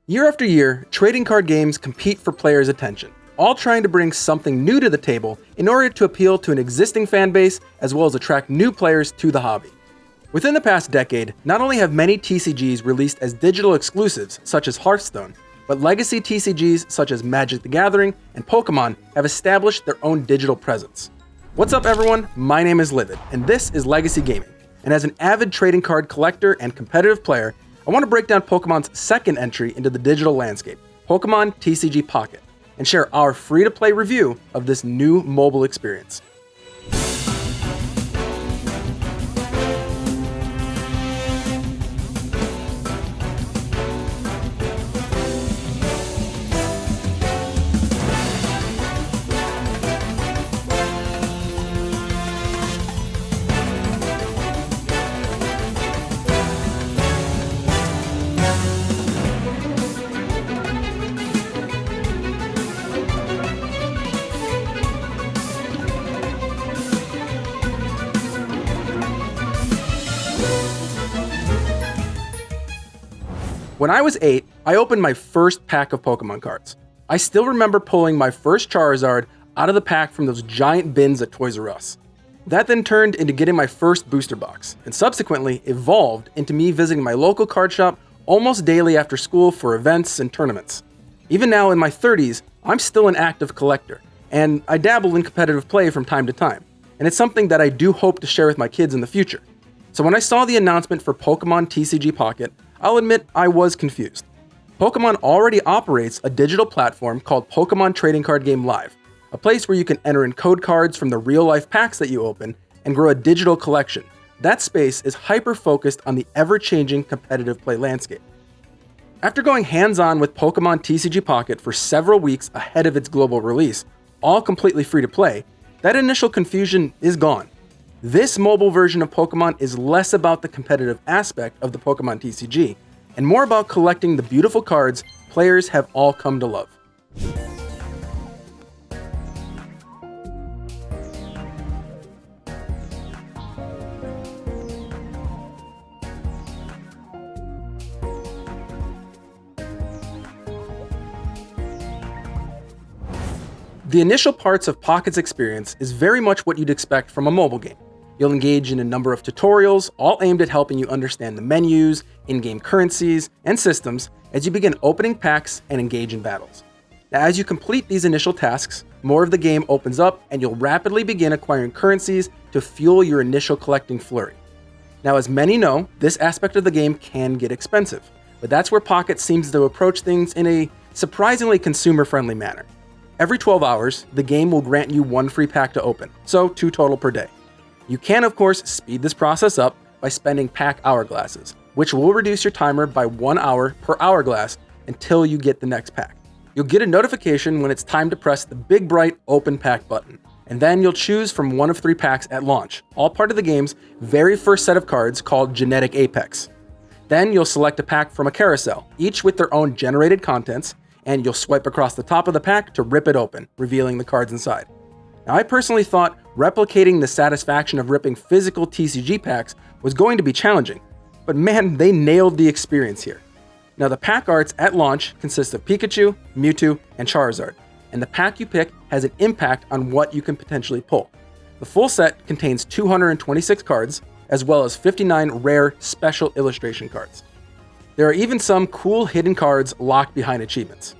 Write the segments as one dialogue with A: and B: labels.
A: Year after year, trading card games compete for players' attention, all trying to bring something new to the table in order to appeal to an existing fan base as well as attract new players to the hobby. Within the past decade, not only have many TCGs released as digital exclusives such as Hearthstone, but legacy TCGs such as Magic the Gathering and Pokemon have established their own digital presence. What's up everyone, my name is Livid, and this is Legacy Gaming. And as an avid trading card collector and competitive player, I want to break down Pokemon's second entry into the digital landscape, Pokemon TCG Pocket, and share our free-to-play review of this new mobile experience. When I was 8, I opened my first pack of Pokemon cards. I still remember pulling my first Charizard out of the pack from those giant bins at Toys R Us. That then turned into getting my first booster box, and subsequently evolved into me visiting my local card shop almost daily after school for events and tournaments. Even now in my 30s, I'm still an active collector, and I dabble in competitive play from time to time, and it's something that I do hope to share with my kids in the future. So when I saw the announcement for Pokemon TCG Pocket, I'll admit I was confused. Pokemon already operates a digital platform called Pokemon Trading Card Game Live, a place where you can enter in code cards from the real-life packs that you open and grow a digital collection. That space is hyper-focused on the ever-changing competitive play landscape. After going hands-on with Pokemon TCG Pocket for several weeks ahead of its global release, all completely free to play, that initial confusion is gone. This mobile version of Pokemon is less about the competitive aspect of the Pokemon TCG, and more about collecting the beautiful cards players have all come to love. The initial parts of Pocket's experience is very much what you'd expect from a mobile game. You'll engage in a number of tutorials, all aimed at helping you understand the menus, in-game currencies, and systems as you begin opening packs and engage in battles. Now, as you complete these initial tasks, more of the game opens up and you'll rapidly begin acquiring currencies to fuel your initial collecting flurry. Now, as many know, this aspect of the game can get expensive, but that's where Pocket seems to approach things in a surprisingly consumer-friendly manner. Every 12 hours, the game will grant you one free pack to open, so 2 total per day. You can, of course, speed this process up by spending pack hourglasses, which will reduce your timer by 1 hour per hourglass until you get the next pack. You'll get a notification when it's time to press the big bright open pack button, and then you'll choose from one of 3 packs at launch, all part of the game's very first set of cards called Genetic Apex. Then you'll select a pack from a carousel, each with their own generated contents, and you'll swipe across the top of the pack to rip it open, revealing the cards inside. Now, I personally thought replicating the satisfaction of ripping physical TCG packs was going to be challenging, but man, they nailed the experience here. Now, the pack arts at launch consist of Pikachu, Mewtwo, and Charizard, and the pack you pick has an impact on what you can potentially pull. The full set contains 226 cards, as well as 59 rare special illustration cards. There are even some cool hidden cards locked behind achievements.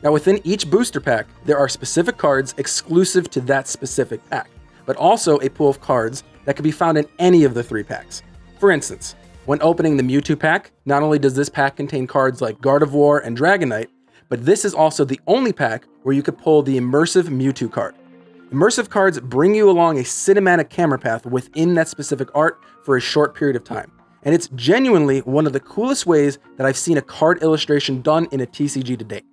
A: Now, within each booster pack, there are specific cards exclusive to that specific pack, but also a pool of cards that can be found in any of the 3 packs. For instance, when opening the Mewtwo pack, not only does this pack contain cards like Gardevoir and Dragonite, but this is also the only pack where you could pull the immersive Mewtwo card. Immersive cards bring you along a cinematic camera path within that specific art for a short period of time, and it's genuinely one of the coolest ways that I've seen a card illustration done in a TCG to date.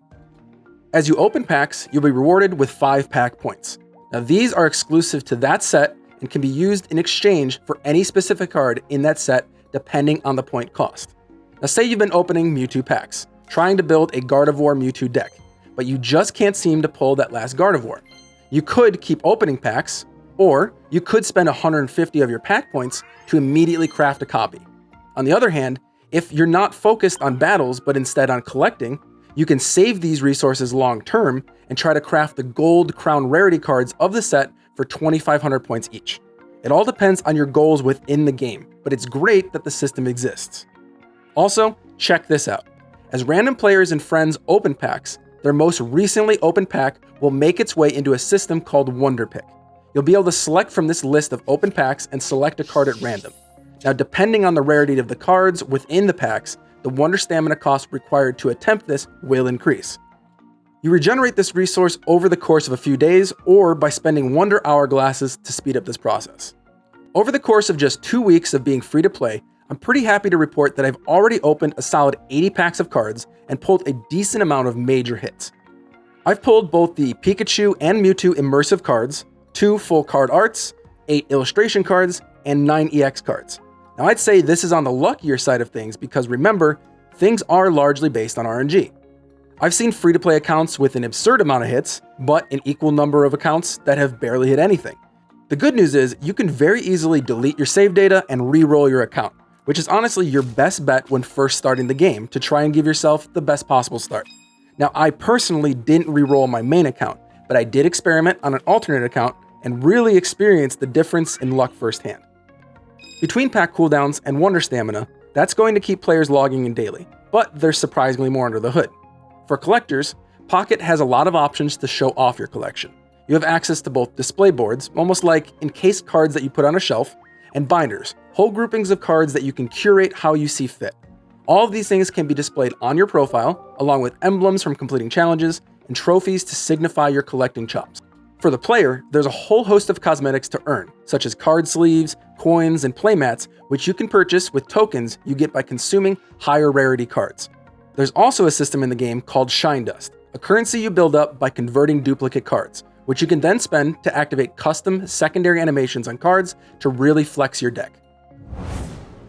A: As you open packs, you'll be rewarded with 5 pack points. Now, these are exclusive to that set and can be used in exchange for any specific card in that set depending on the point cost. Now, say you've been opening Mewtwo packs, trying to build a Gardevoir Mewtwo deck, but you just can't seem to pull that last Gardevoir. You could keep opening packs, or you could spend 150 of your pack points to immediately craft a copy. On the other hand, If you're not focused on battles, but instead on collecting, you can save these resources long term and try to craft the gold crown rarity cards of the set for 2,500 points each. It all depends on your goals within the game, but it's great that the system exists. Also, check this out. As random players and friends open packs, their most recently opened pack will make its way into a system called Wonder Pick. You'll be able to select from this list of open packs and select a card at random. Now, depending on the rarity of the cards within the packs, the Wonder Stamina cost required to attempt this will increase. You regenerate this resource over the course of a few days or by spending Wonder Hourglasses to speed up this process. Over the course of just 2 weeks of being free to play, I'm pretty happy to report that I've already opened a solid 80 packs of cards and pulled a decent amount of major hits. I've pulled both the Pikachu and Mewtwo immersive cards, 2 full card arts, 8 illustration cards, and 9 EX cards. Now I'd say this is on the luckier side of things because remember, things are largely based on RNG. I've seen free-to-play accounts with an absurd amount of hits, but an equal number of accounts that have barely hit anything. The good news is you can very easily delete your save data and re-roll your account, which is honestly your best bet when first starting the game to try and give yourself the best possible start. Now I personally didn't re-roll my main account, but I did experiment on an alternate account and really experienced the difference in luck firsthand. Between pack cooldowns and Wonder Stamina, that's going to keep players logging in daily, but there's surprisingly more under the hood. For collectors, Pocket has a lot of options to show off your collection. You have access to both display boards, almost like encased cards that you put on a shelf, and binders, whole groupings of cards that you can curate how you see fit. All of these things can be displayed on your profile, along with emblems from completing challenges and trophies to signify your collecting chops. For the player, there's a whole host of cosmetics to earn, such as card sleeves, coins, and playmats, which you can purchase with tokens you get by consuming higher rarity cards. There's also a system in the game called Shine Dust, a currency you build up by converting duplicate cards, which you can then spend to activate custom secondary animations on cards to really flex your deck.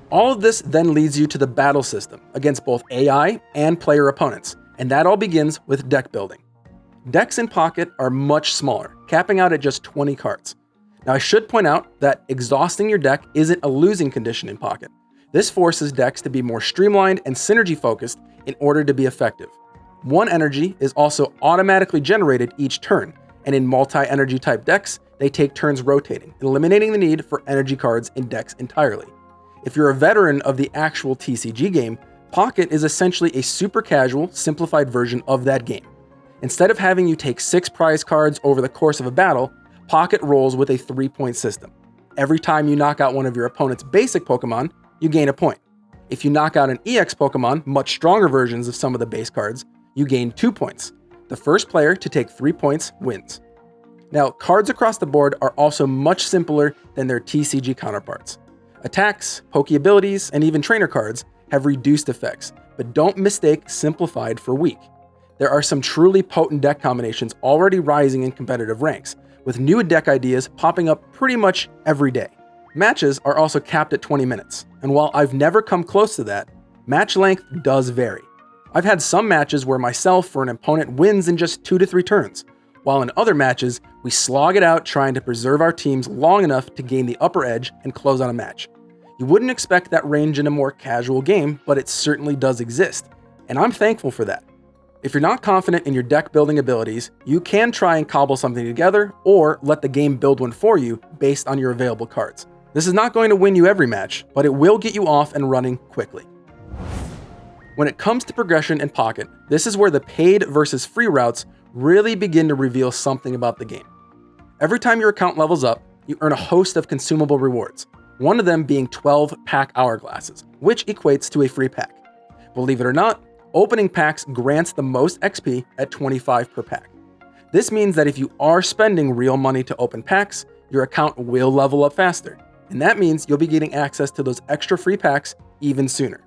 A: All of this then leads you to the battle system against both AI and player opponents, and that all begins with deck building. Decks in Pocket are much smaller, capping out at just 20 cards. Now I should point out that exhausting your deck isn't a losing condition in Pocket. This forces decks to be more streamlined and synergy focused in order to be effective. One energy is also automatically generated each turn, and in multi-energy type decks, they take turns rotating, eliminating the need for energy cards in decks entirely. If you're a veteran of the actual TCG game, Pocket is essentially a super casual, simplified version of that game. Instead of having you take 6 prize cards over the course of a battle, Pocket rolls with a 3-point system. Every time you knock out one of your opponent's basic Pokemon, you gain a point. If you knock out an EX Pokemon, much stronger versions of some of the base cards, you gain 2 points. The first player to take 3 points wins. Now, cards across the board are also much simpler than their TCG counterparts. Attacks, Poke abilities, and even trainer cards have reduced effects, but don't mistake simplified for weak. There are some truly potent deck combinations already rising in competitive ranks, with new deck ideas popping up pretty much every day. Matches are also capped at 20 minutes, and while I've never come close to that, match length does vary. I've had some matches where myself or an opponent wins in just 2 to 3 turns, while in other matches, we slog it out trying to preserve our teams long enough to gain the upper edge and close out a match. You wouldn't expect that range in a more casual game, but it certainly does exist, and I'm thankful for that. If you're not confident in your deck building abilities, you can try and cobble something together, or let the game build one for you based on your available cards. This is not going to win you every match, but it will get you off and running quickly. When it comes to progression in Pocket, this is where the paid versus free routes really begin to reveal something about the game. Every time your account levels up, you earn a host of consumable rewards, one of them being 12 pack hourglasses, which equates to a free pack. Believe it or not, opening packs grants the most XP at 25 per pack. This means that if you are spending real money to open packs, your account will level up faster, and that means you'll be getting access to those extra free packs even sooner.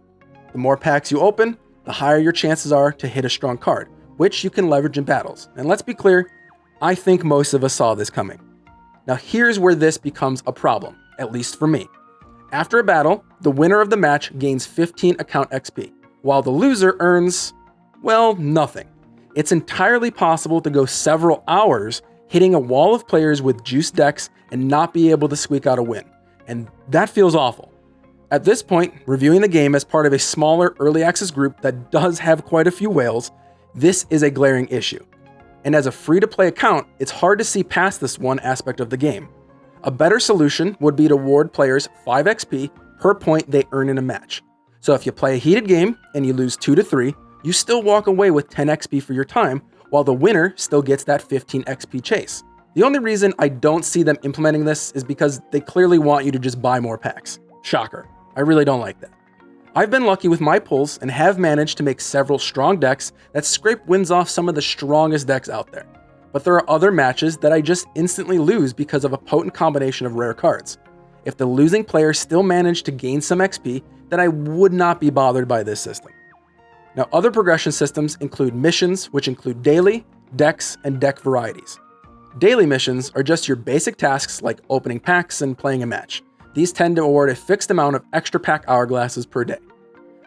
A: The more packs you open, the higher your chances are to hit a strong card, which you can leverage in battles. And let's be clear, I think most of us saw this coming. Now here's where this becomes a problem, at least for me. After a battle, the winner of the match gains 15 account XP, while the loser earns, well, nothing. It's entirely possible to go several hours hitting a wall of players with juiced decks and not be able to squeak out a win, and that feels awful. At this point, reviewing the game as part of a smaller early access group that does have quite a few whales, this is a glaring issue. And as a free-to-play account, it's hard to see past this one aspect of the game. A better solution would be to award players 5 XP per point they earn in a match. So if you play a heated game and you lose 2 to 3, you still walk away with 10 XP for your time, while the winner still gets that 15 XP chase. The only reason I don't see them implementing this is because they clearly want you to just buy more packs. Shocker. I really don't like that. I've been lucky with my pulls and have managed to make several strong decks that scrape wins off some of the strongest decks out there. But there are other matches that I just instantly lose because of a potent combination of rare cards. If the losing player still managed to gain some XP, then I would not be bothered by this system. Now, other progression systems include missions, which include daily, decks, and deck varieties. Daily missions are just your basic tasks like opening packs and playing a match. These tend to award a fixed amount of extra pack hourglasses per day.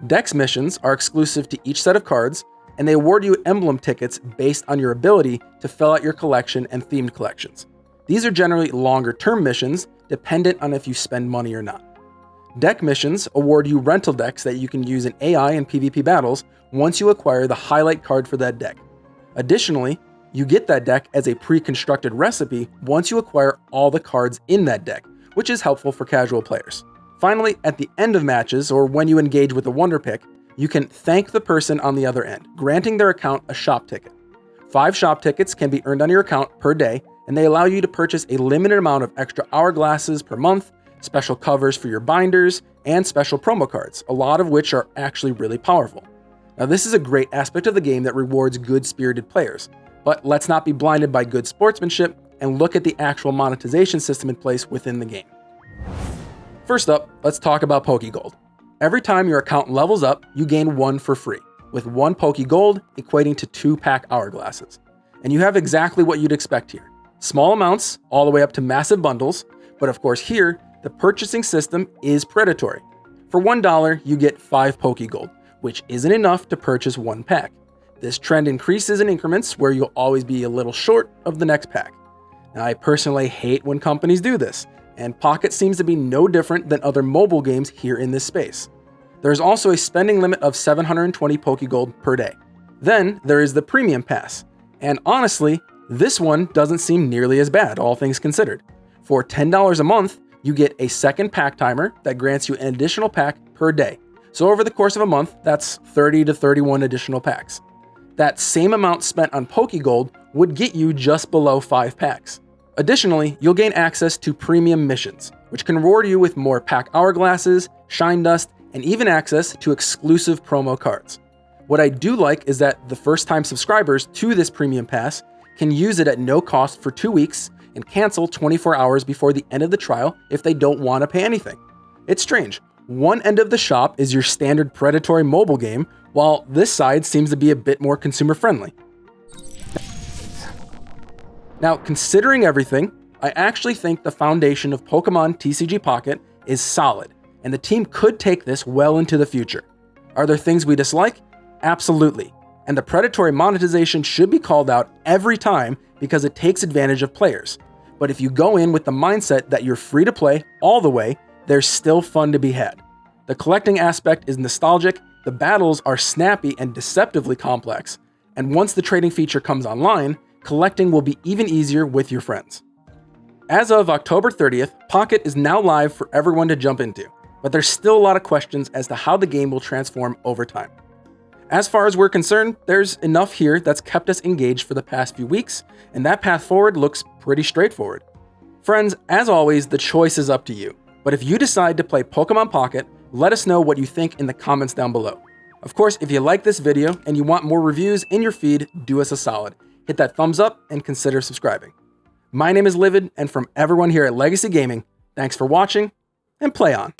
A: Dex missions are exclusive to each set of cards, and they award you emblem tickets based on your ability to fill out your collection and themed collections. These are generally longer term missions, dependent on if you spend money or not. Deck missions award you rental decks that you can use in AI and PvP battles once you acquire the highlight card for that deck. Additionally, you get that deck as a pre-constructed recipe once you acquire all the cards in that deck, which is helpful for casual players. Finally, at the end of matches, or when you engage with a Wonder Pick, you can thank the person on the other end, granting their account a shop ticket. 5 shop tickets can be earned on your account per day, and they allow you to purchase a limited amount of extra hourglasses per month, special covers for your binders, and special promo cards, a lot of which are actually really powerful. Now, this is a great aspect of the game that rewards good-spirited players, but let's not be blinded by good sportsmanship and look at the actual monetization system in place within the game. First up, let's talk about Pokegold. Every time your account levels up, you gain 1 for free, with 1 Pokegold equating to 2 pack hourglasses. And you have exactly what you'd expect here. Small amounts, all the way up to massive bundles, but of course here, the purchasing system is predatory. For $1, you get 5 Pokegold, which isn't enough to purchase 1 pack. This trend increases in increments where you'll always be a little short of the next pack. Now, I personally hate when companies do this, and Pocket seems to be no different than other mobile games here in this space. There is also a spending limit of 720 Pokegold per day. Then there is the Premium Pass, and honestly, this one doesn't seem nearly as bad, all things considered. For $10 a month, you get a second pack timer that grants you an additional pack per day. So over the course of a month, that's 30 to 31 additional packs. That same amount spent on Pokegold would get you just below 5 packs. Additionally, you'll gain access to premium missions, which can reward you with more pack hourglasses, shine dust, and even access to exclusive promo cards. What I do like is that the first-time subscribers to this premium pass can use it at no cost for 2 weeks and cancel 24 hours before the end of the trial if they don't want to pay anything. It's strange. One end of the shop is your standard predatory mobile game, while this side seems to be a bit more consumer-friendly. Now, considering everything, I actually think the foundation of Pokemon TCG Pocket is solid, and the team could take this well into the future. Are there things we dislike? Absolutely. And the predatory monetization should be called out every time because it takes advantage of players. But if you go in with the mindset that you're free to play all the way, there's still fun to be had. The collecting aspect is nostalgic, the battles are snappy and deceptively complex, and once the trading feature comes online, collecting will be even easier with your friends. As of October 30th, Pocket is now live for everyone to jump into, but there's still a lot of questions as to how the game will transform over time. As far as we're concerned, there's enough here that's kept us engaged for the past few weeks, and that path forward looks pretty straightforward. Friends, as always, the choice is up to you, but if you decide to play Pokemon Pocket, let us know what you think in the comments down below. Of course, if you like this video and you want more reviews in your feed, do us a solid. Hit that thumbs up and consider subscribing. My name is Livid, and from everyone here at Legacy Gaming, thanks for watching, and play on.